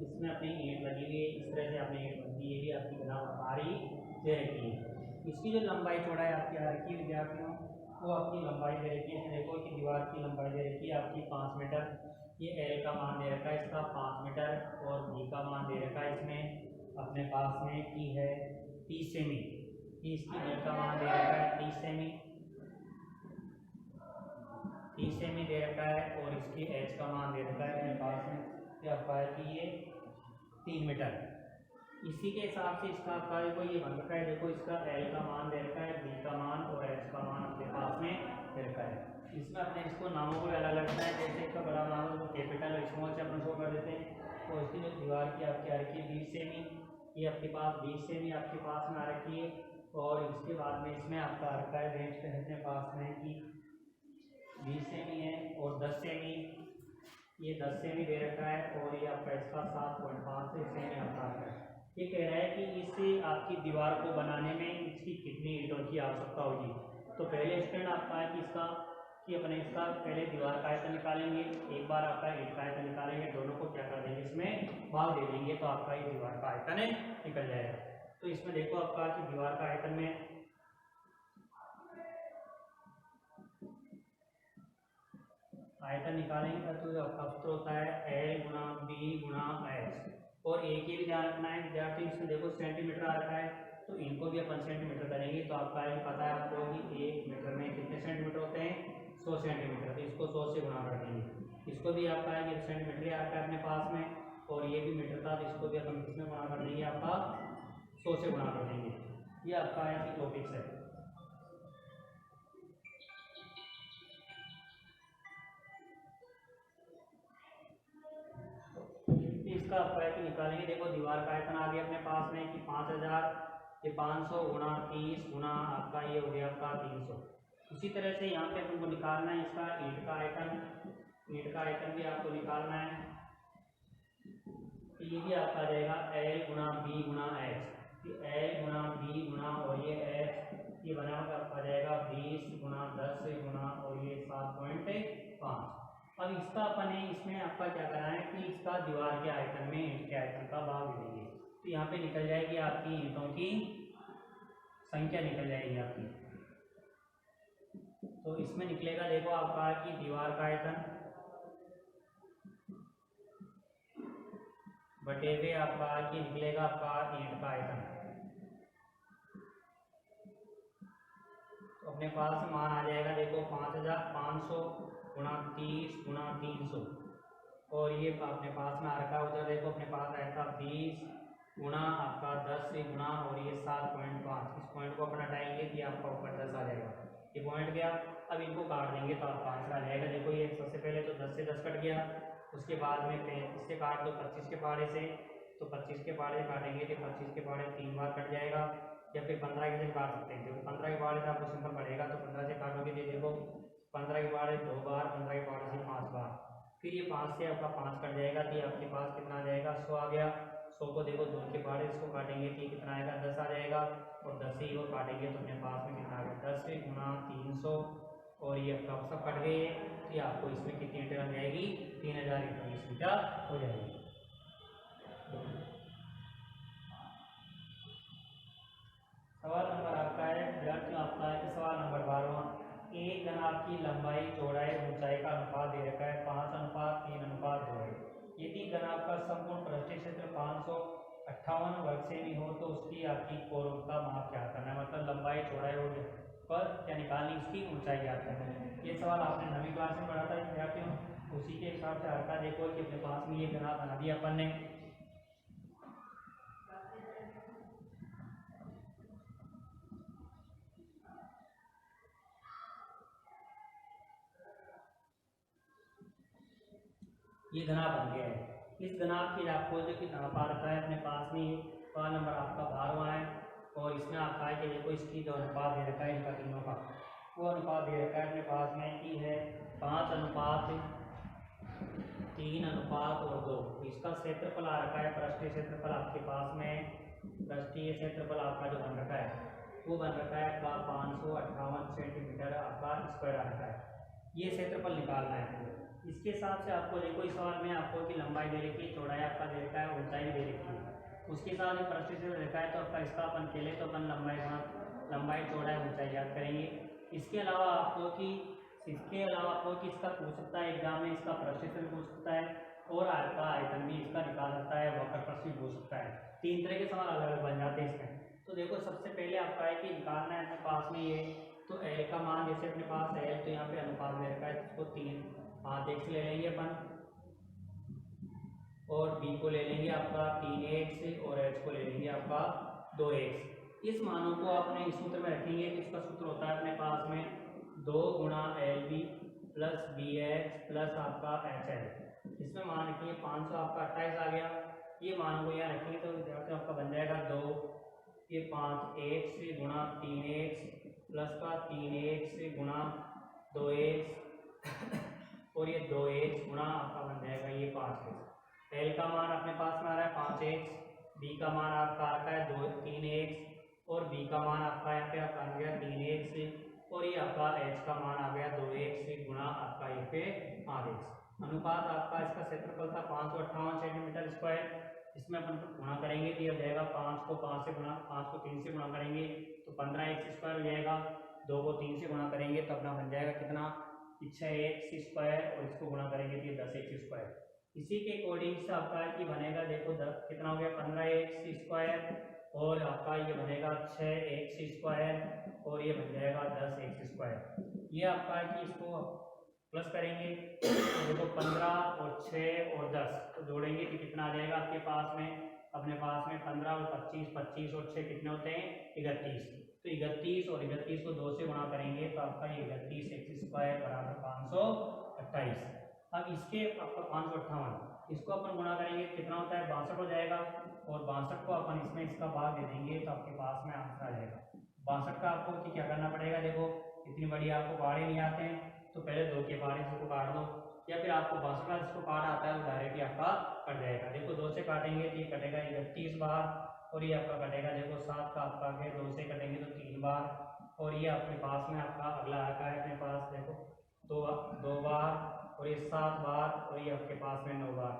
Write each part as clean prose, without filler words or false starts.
इसमें अपनी ईंट लगी हुई है, इस तरह से आपने ईंट बनती है, ये भी आपकी बना बाहरी दे रखी है। इसकी जो लंबाई चौड़ाई आपकी आ रखी है विद्यार्थियों, वो आपकी लंबाई दे रखी है। देखो कि दीवार की लंबाई दे रखी है आपकी 5 मीटर, ये एल का मान दे रखा है इसका 5 मीटर, और बी का मान दे रखा है इसमें अपने पास में की है 30 सेमी, इसकी बी का मान दे रखा है 30 सेमी, 30 सेमी दे रखा है, और इसकी एच का मान दे रखा है अपने पास में क्या आपका है कि ये 3 मीटर। इसी के हिसाब से इसका आपका देखो ये बन रखा है, देखो इसका एल का मान दे रखा है, बी का मान और एच का मान अपने पास में दे रखा है। इसमें अपने इसको नामों को अलग लगता है, जैसे इसका बड़ा नाम है तो कैपिटल और स्मॉल से अपन शो कर देते हैं। तो इसकी जो दीवार की आपकी आ रखी है 20 सेमी, ये आपके पास 20 सेमी आपके पास में आ रखी है, और इसके बाद में इसमें आपका आ रखा है रेंज पे अपने पास में कि 20 सेमी है और 10 सेमी, ये 10 सेमी दे रखा है, और ये आपका इसका 7.5 सेमी आपका आ रहा है। ये कह रहा है कि इससे आपकी दीवार को बनाने में इसकी कितनी ईंटों की आवश्यकता होगी। तो पहले स्टैंड आपका है कि इसका कि अपने इसका पहले दीवार का आयतन निकालेंगे, एक बार आपका ईंट का आयतन निकालेंगे, दोनों को क्या कर देंगे इसमें भाग दे देंगे, तो आपका ये दीवार का आयतन निकल जाएगा। तो इसमें देखो आपका कि दीवार का आयतन में आयतन निकालेंगे तो आपका सूत्र होता है एल गुणा बी गुणा एच, और एक ही भी ध्यान रखना है विद्यार्थी, इसमें देखो सेंटीमीटर आ रखा है तो इनको भी अपन सेंटीमीटर करेंगे, तो आपका ये पता है आपको कि 1 मीटर में कितने सेंटीमीटर होते हैं 100 सेंटीमीटर, तो इसको 100 से गुणा कर देंगे। इसको भी आपका है कि सेंटीमीटर आ रखा है अपने पास में, और ये भी मीटर था तो इसको भी अपन किसमें गुणा कर देंगे आपका 100 से गुणा कर देंगे। ये आपका है कि टॉपिक्स है। इसका आपका है कि निकालेंगे, देखो दीवार का आयतन आ गया अपने पास में कि 5000, ये 500 गुणा 30 गुणा आपका ये हो गया आपका 300। इसी तरह से यहाँ पे तुमको निकालना है इसका ईंट का आयतन, ईंट का आयतन भी आपको निकालना है, तो ये भी आपका आ जाएगा एल गुणा बी गुणा एच, एल गुणा बी गुणा और ये एच, ये बना हुआ आपका आ जाएगा 20 गुणा 10 गुणा और ये 7.5। अब इसका अपन है इसमें आपका क्या करना है कि इसका दीवार के आयतन में ईंट के आयतन का भाग देंगे, तो यहाँ पे निकल जाएगी आपकी ईंटों की संख्या निकल जाएगी आपकी। तो इसमें निकलेगा देखो आपका कि दीवार का आयतन बटे हुए आपका कि निकलेगा आपका ईंट का आयतन, तो अपने पास मान आ जाएगा देखो 5500 गुणा 30 गुणा 300, और ये अपने पास में आ रखा है, उधर देखो अपने पास आया था 20 गुणा आपका 10 गुणा और ये 7.5। इस पॉइंट को अपन हटाएंगे कि आपका ऊपर 10 आ जाएगा, ये पॉइंट गया। अब इनको काट देंगे तो आपका आंसर आ जाएगा। देखो ये सबसे पहले तो 10 से 10 कट गया, उसके बाद में 35 से काट दो 25 के पहाड़े से, तो 25 के पहाड़े काटेंगे तो 25 के पहाड़े 3 बार कट जाएगा, या फिर 15 से काट सकते हैं, देखो 15 के पहाड़े से आपको सिंपल पड़ेगा, तो 15 से काटोगे तो देखो 15 के पहाड़े 2 बार, 15 के पहाड़े से 5 बार, फिर ये 5 से आपका 5 कट जाएगा, तो आपके पास कितना आ जाएगा 100 आ गया। 100 को देखो 2 के पहाड़े इसको काटेंगे तो कितना आएगा 10 आ जाएगा, और 10 से ही वो काटेंगे तो अपने पास में कितना आ गया 10 गुणा 300, और ये आपका सब कट गए, तो आपको इसमें कितनी ईंटें लग जाएगी 3020 मीटर हो जाएगी। सवाल नंबर आपका है विद्यार्थियों, आपका है कि सवाल नंबर 12वां, एक घनाभ की लंबाई चौड़ाई ऊंचाई का अनुपात दे रखा है 5:3:2 है। यदि घनाभ का संपूर्ण पृष्ठीय क्षेत्र 558 वर्ग सेमी हो तो उसकी आपकी कोरों का माप क्या करना है, मतलब लंबाई चौड़ाई और पर क्या निकालनी, उसकी ऊंचाई ज्ञात करना है। ये सवाल आपने 9वीं क्लास में पढ़ा था विद्यार्थियों, उसी के हिसाब से आपका देखो कि अपने पास में ये घनाभ बना दिया अपन ने। ये घनाभ बन गया है। इस घनाभ की आपको जो कि नाप आ रखा है अपने पास में, सवाल नंबर आपका 12वां है, और इसमें आपका है कि देखो इसकी जो अनुपात दे रखा है इनका तीनों का, वो अनुपात दे रखा है अपने पास में कि है 5:3:2। इसका क्षेत्रफल आ रखा है, पृष्ठीय क्षेत्रफल आपके पास में, पृष्ठीय क्षेत्रफल आपका जो बन रखा है वो बन रखा है आपका 558 सेंटीमीटर आपका स्क्वायर आ रखा है। ये क्षेत्रफल निकालना है। इसके हिसाब से आपको देखो इस सवाल में आपको की लंबाई दे रखी है, चौड़ाई आपका दे रखा है उसके साथ ही परिस्थिति में लिखा है तो आपका इसका अपन खेले तो अपन लंबाई चौड़ाई ऊंचाई याद करेंगे। इसके अलावा आपको कि इसका पूछ सकता है एग्जाम में, इसका परिस्थिति पूछ सकता है और का आयतन भी इसका निकाल सकता है, वक्र प्रश्न भी पूछ सकता है। 3 तरह के सवाल अलग अलग बन जाते हैं इसमें। तो देखो सबसे पहले आपका है कि निकालना है अपने पास में ये, तो एल का मान जैसे अपने पास एल तो यहाँ पे अनुपात में रखा है, इसको 3 हाथ x ले लेंगे अपन और b को ले लेंगे आपका 3x और h को ले लेंगे आपका 2x। इस मानों को आपने इस सूत्र में रखेंगे कि इसका सूत्र होता है अपने पास में 2 गुणा LB प्लस BH प्लस आपका HL। इसमें मान रखिए 500 आपका 28 आ गया। ये मान को यहाँ रखेंगे तो विद्यार्थी आपका बन जाएगा 2 ये 5x गुणा 3x प्लस का 3x गुणा 2x और ये 2x गुणा आपका बन जाएगा ये 5x। एल का मान अपने पास में आ रहा है 5x, बी का मान आपका आता है 3x और बी का मान आपका यहाँ पे आपका आ गया 3x और ये आपका एच का मान आ गया 2x गुणा आपका ये पे 8x। अनुपात आपका इसका क्षेत्रफल था 558 सेंटीमीटर स्क्वायर। इसमें अपन गुणा करेंगे तो ये हो जाएगा 5 को 5 से गुणा 5 को 3 से गुणा करेंगे तो 15x स्क्वायर हो जाएगा। 2 को 3 से गुणा करेंगे तो अपना बन जाएगा कितना 6x स्क्वायर और इसको गुणा करेंगे तो ये 10x स्क्वायर। इसी के अकॉर्डिंग से आपका कि बनेगा देखो 10 कितना हो गया 15x स्क्वायर और आपका ये बनेगा 6x स्क्वायर और ये बन जाएगा 10x स्क्वायर। ये आपका कि इसको प्लस करेंगे तो देखो 15 और 6 और 10 तो जोड़ेंगे तो कितना आ जाएगा आपके पास में, अपने पास में 15 और 25, 25 और 6 कितने होते हैं 31। तो 31 और 31 को 2 से गुणा करेंगे तो आपका ये 31x स्क्वायर बराबर 528। अब इसके आपका 558 इसको अपन गुणा करेंगे कितना होता है 62 हो जाएगा और 62 को अपन इसमें इसका भाग दे देंगे तो आपके पास में आंसर आ जाएगा 62 का। आपको कि क्या करना पड़ेगा, देखो इतनी बड़ी आपको पहाड़े नहीं आते हैं तो पहले 2 के पहाड़े इसको काट दो या फिर आपको 62 जिसको काट आता है वो डायरेक्टली आपका कट जाएगा। देखो 2 से काटेंगे तो ये कटेगा 31 बार और ये आपका कटेगा देखो 7 का आपका फिर 2 से कटेंगे तो 3 बार और ये आपके पास में आपका अगला आता है अपने पास देखो 2 बार और ये 7 बार और ये आपके पास में 9 बार।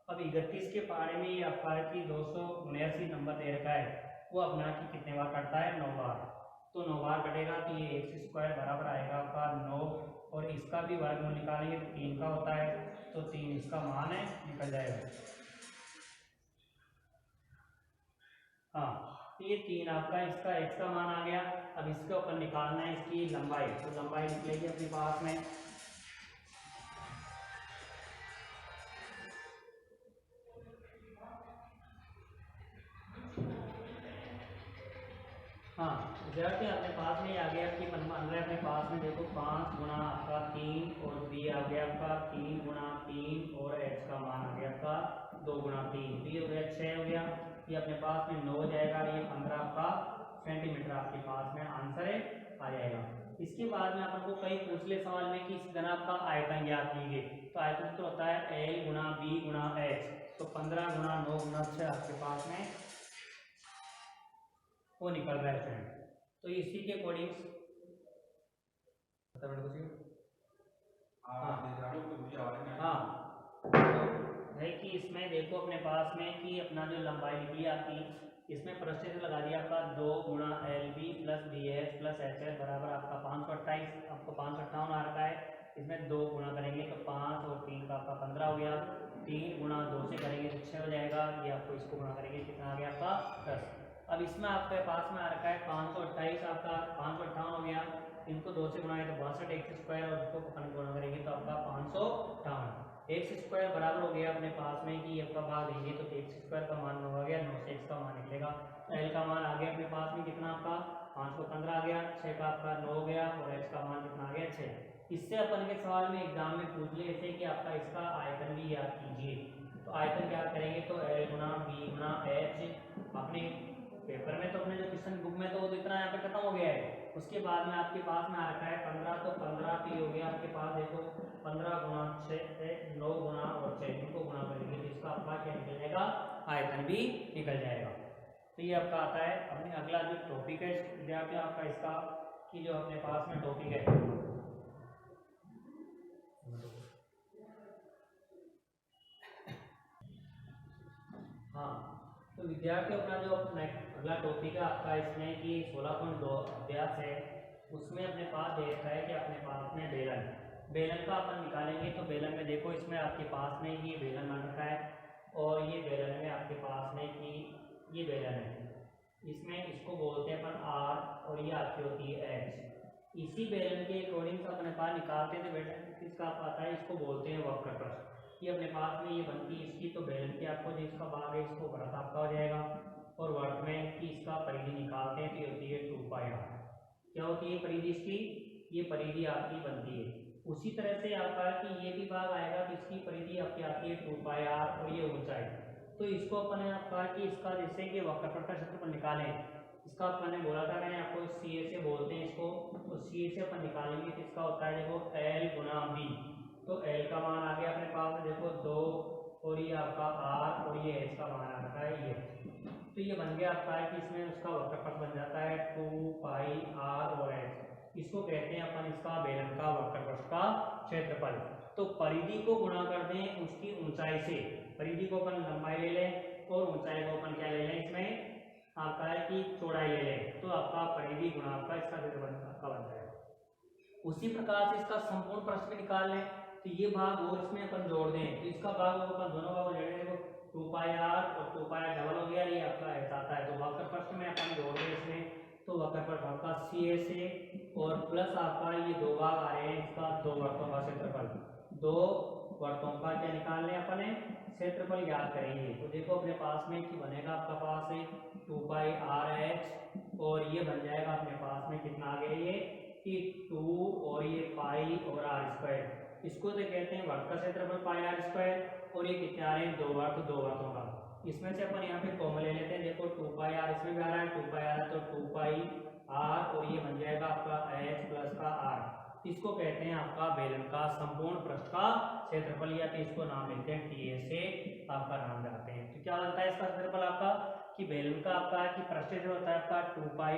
अब 31 के पहाड़े में ये आपका है कि 279 नंबर दे रखा है, वो अपना कि कितने बार कटता है 9 बार। तो 9 बार कटेगा तो ये x स्क्वायर बराबर आएगा आपका 9 और इसका भी वर्गमूल निकालेंगे तो 3 का होता है तो 3 इसका मान है निकल जाएगा। हाँ तो ये 3 आपका इसका x का मान आ गया। अब इसके ऊपर निकालना है इसकी लंबाई, तो लंबाई निकलेगी अपने पास में हाँ विद्यार्थी अपने पास में आ गया कि मान रहे अपने पास में देखो 5 गुणा आपका 3 और b आ गया आपका 3 गुणा 3 और h का मान आ गया आपका 2 गुणा 3 तो ये हो गया 6 हो गया। ये अपने पास में 9 हो जाएगा, ये 15 आपका सेंटीमीटर आपके पास में आंसर है आ जाएगा। इसके बाद में अपन को कई पूछ ले सवाल में कि इस घन का आयतन ज्ञात कीजिए, तो आयतन तो होता है l गुणा b गुणा h, तो 15 गुणा 9 गुणा 6 आपके पास में वो निकल रहा है फ्रेंड। तो इसी के अकॉर्डिंग हाँ है कि इसमें देखो अपने पास में कि अपना जो लंबाई निकली आपकी इसमें परिस्थिति लगा दिया आपका 2 गुणा LB plus BH plus HL बराबर आपका 528, आपको 558 आ रखा है। इसमें 2 गुणा करेंगे तो 5 और 3 का आपका 15 हो गया, 3 गुणा 2 से करेंगे तो 6 हो जाएगा, ये आपको इसको गुणा करेंगे कितना आ गया आपका 10। अब इसमें आपके पास में आ रखा है 528 आपका 558 हो गया, इनको 2 से गुणा है तो 62 x स्क्वायर और इसको अपन गुणा करेंगे तो आपका 558 x स्क्वायर बराबर हो गया अपने पास में कि आपका भाग देंगे तो x स्क्वायर का मान 9 आ गया, 9 से x का मान निकलेगा। l का मान आ गया अपने पास में कितना आपका 5 को 15 आ गया, 6 का आपका 9 हो गया और h का मान कितना आ गया 6। इससे अपन के सवाल में एग्जाम में पूछ ले थे कि आपका इसका आयतन भी याद कीजिए, तो आयतन याद करेंगे तो l गुणा b गुणा h। अपने पेपर में तो अपने जो क्वेश्चन बुक में तो इतना यहाँ पे खत्म हो गया है। उसके बाद में आपके पास में आ रखा है 15, तो 15 p हो गया आपके पास देखो 15 गुणा 6 9 गुणा और 6 इनको गुणा करेंगे तो इसका आपका क्या निकल जाएगा आयतन भी निकल जाएगा। तो ये आपका आता है अपने अगला जो टॉपिक है विद्यार्थी आपका इसका कि जो अपने पास में टॉपिक है हाँ तो विद्यार्थियों अपना जो अगला टॉपिक है आपका इसमें कि 16.2 अभ्यास है, उसमें अपने पास दे रखा है कि अपने पास में बेलन का अपन निकालेंगे। तो बेलन में देखो इसमें आपके पास में ये बेलन बन रखा है और ये बेलन में आपके पास में कि ये बेलन है, इसमें इसको बोलते हैं अपन आर और ये आपकी होती है एच। इसी बेलन के अकॉर्डिंग से अपने पास निकालते थे बेलन किसका आता है, इसको बोलते हैं वक्र पृष्ठ। ये अपने पास में ये बनती है इसकी, तो बेलन के आपको जो इसका भाग है इसको वृत्त आपका हो जाएगा और वृत्त में कि इसका परिधि निकालते हैं तो ये होती है 2πr। क्या होती है परिधि इसकी, ये परिधि आपकी बनती है। उसी तरह से आपका कि ये भी भाग आएगा तो इसकी परिधि आपकी आती है 2πr और ये ऊंचाई। तो इसको अपन ने आपका कि इसका जैसे कि वक्रपथ का क्षेत्रफल निकालें, इसका अपन ने बोला था मैंने आपको सी ए से बोलते हैं इसको, तो सी ए से अपन निकालेंगे तो इसका होता है देखो एल गुना बी। तो एल का मान आ गया अपने पास में देखो 2 और ये आपका आर और ये एच का मान आ रहा है ये। तो ये बन गया आपका है कि इसमें उसका वक्रपथ बन जाता है 2πr और एच। इसको कहते हैं अपन इसका बेलन का वक्रपथ का क्षेत्रफल। तो परिधि को गुणा कर दें उसकी ऊंचाई से, परिधि को अपन लंबाई ले लें और ऊंचाई को अपन क्या ले लें, इसमें आपका है कि चौड़ाई ले लें, तो आपका परिधि गुणा आपका इसका क्षेत्रफल आपका बनता है। उसी प्रकार से इसका संपूर्ण पृष्ठ भी निकाल लें, तो ये भाग और इसमें अपन जोड़ दें तो इसका भाग अपन दोनों भाग जोड़ दें, 2πr और 2πr डबल हो गया, ये आपका ऐसा आता है। तो वक्र पृष्ठ में अपन जोड़ दें इसमें, तो वक्र पृष्ठ आपका सी ए से और प्लस आपका ये दो भाग आ रहे हैं इसका, दो वृत्तों का क्षेत्रफल, दो वृत्तों का क्या निकालने अपने क्षेत्रफल ज्ञात करेंगे। तो देखो अपने पास में कि बनेगा आपका पास है 2πrh और ये बन जाएगा अपने पास में कितना आ गया ये कि 2 और ये पाई और आर स्क्वायर। इसको तो कहते हैं वृत्त का क्षेत्रफल पाई आर स्क्वायर और ये कितने आ रहे हैं दो वृत्तों का। इसमें से अपन यहाँ पे कॉमन ले लेते हैं, देखो 2πr इसमें भी आ रहा है, 2πr तो 2πr और ये बन जाएगा आपका h प्लस का r। इसको कहते हैं आपका बेलन का संपूर्ण पृष्ठ का क्षेत्रफल, या फिर इसको नाम लेते हैं टी ए से आपका नाम जाते हैं। तो क्या होता है इसका क्षेत्रफल आपका कि बेलन का आपका कि पृष्ठ जो होता है आपका 2πr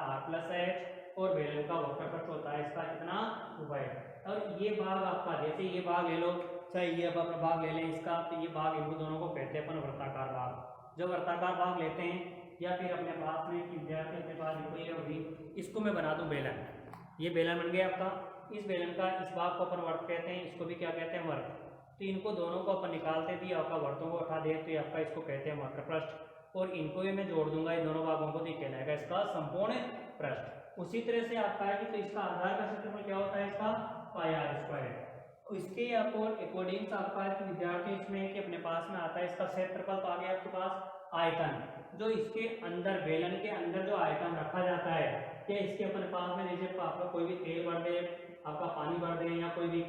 r प्लस h और बेलन का वक्र पृष्ठ होता है इसका कितना 2π। और ये भाग आपका जैसे ये भाग ले लो, चाहे ये अब अपना भाग ले लें इसका, तो ये भाग इनको दोनों को कहते हैं अपन वृत्ताकार भाग। जब वृत्ताकार भाग लेते हैं या फिर अपने पास में कि विद्यार्थी अपने पास देखो ये होगी, इसको मैं बना दूं बेलन, ये बेलन बन गया आपका। इस बेलन का इस भाग को अपन वर्त कहते हैं, इसको भी क्या कहते हैं वर्त। तो इनको दोनों को अपन निकालते भी आपका वर्तों को उठा दे तो ये आपका इसको कहते हैं वक्र पृष्ठ, और इनको भी मैं जोड़ दूंगा इन दोनों भागों को, तो ये कहलाएगा इसका संपूर्ण पृष्ठ। उसी तरह से आपका है कि तो इसका आधार का क्षेत्रफल क्या होता है इसका पाई आर स्क्वायर। इसके आपको अकॉर्डिंग आपका है कि विद्यार्थी इसमें कि अपने पास में आता है इसका क्षेत्रफल, तो आ गया आपके पास आयतन, जो इसके अंदर बेलन के अंदर जो आयतन रखा जाता है, क्या इसके अपने पास में जैसे आपका कोई भी तेल भर दे, आपका पानी भर दें या कोई भी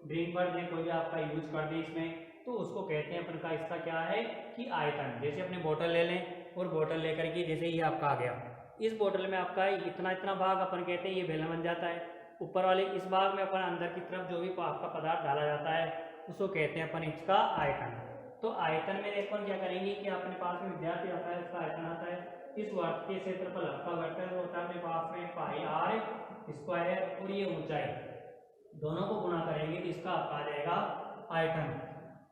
ड्रिंक भर दें, कोई भी आपका यूज कर दें इसमें, तो उसको कहते हैं अपन का इसका क्या है कि आयतन। जैसे अपने बोतल ले लें और बोतल लेकर के जैसे ये आपका आ गया, इस बोतल में आपका इतना इतना भाग अपन कहते हैं ये बेलन बन जाता है। ऊपर वाले इस भाग में अपन अंदर की तरफ जो भी आपका पदार्थ डाला जाता है उसको कहते हैं अपन इसका आयतन। तो आयतन में अपन क्या करेंगे कि अपने पास में विद्यार्थी आता है इसका आयतन आता है, इस वर्ग के क्षेत्रफल आपका वेक्टर होता है अपने पास में पाई आर स्क्वायर और ये ऊंचाई, दोनों को गुणा करेंगे तो इसका आपका आ जाएगा आयतन।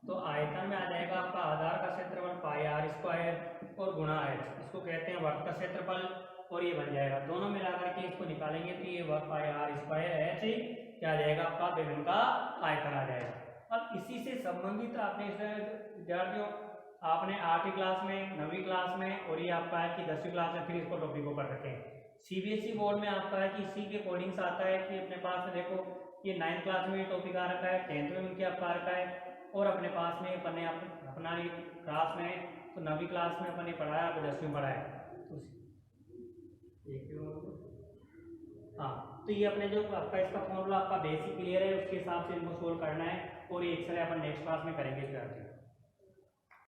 तो आयतन में आ जाएगा आपका आधार का क्षेत्रफल पाई आर स्क्वायर और गुणा एच, इसको कहते हैं वर्ग का क्षेत्रफल, और ये बन जाएगा दोनों मिलाकर के इसको निकालेंगे तो ये वर्ग पाई आर स्क्वायर एच क्या आ जाएगा आपका बेलन का आयतन आ जाएगा। अब इसी से संबंधित आपने विद्यार्थियों आपने 8वीं क्लास में 9वीं क्लास में और ये आपका है कि 10वीं क्लास में फिर इसको टॉपिक को पढ़ रखें। सीबीएसई बोर्ड में आपका है कि इसी के अकॉर्डिंग से आता है कि अपने पास में देखो ये 9th क्लास में टॉपिक आ रखा है, 10th में उनके आपका आ रखा है, और अपने पास में अपने अपना क्लास में तो 9वीं क्लास में अपने पढ़ाया, 10वीं में पढ़ाया। हाँ, तो ये अपने जो आपका इसका फॉर्मूला आपका बेसिक क्लियर है, उसके हिसाब से इनको सोल्व करना है, और ये एक्सरे अपन नेक्स्ट क्लास में करेंगे विद्यार्थी।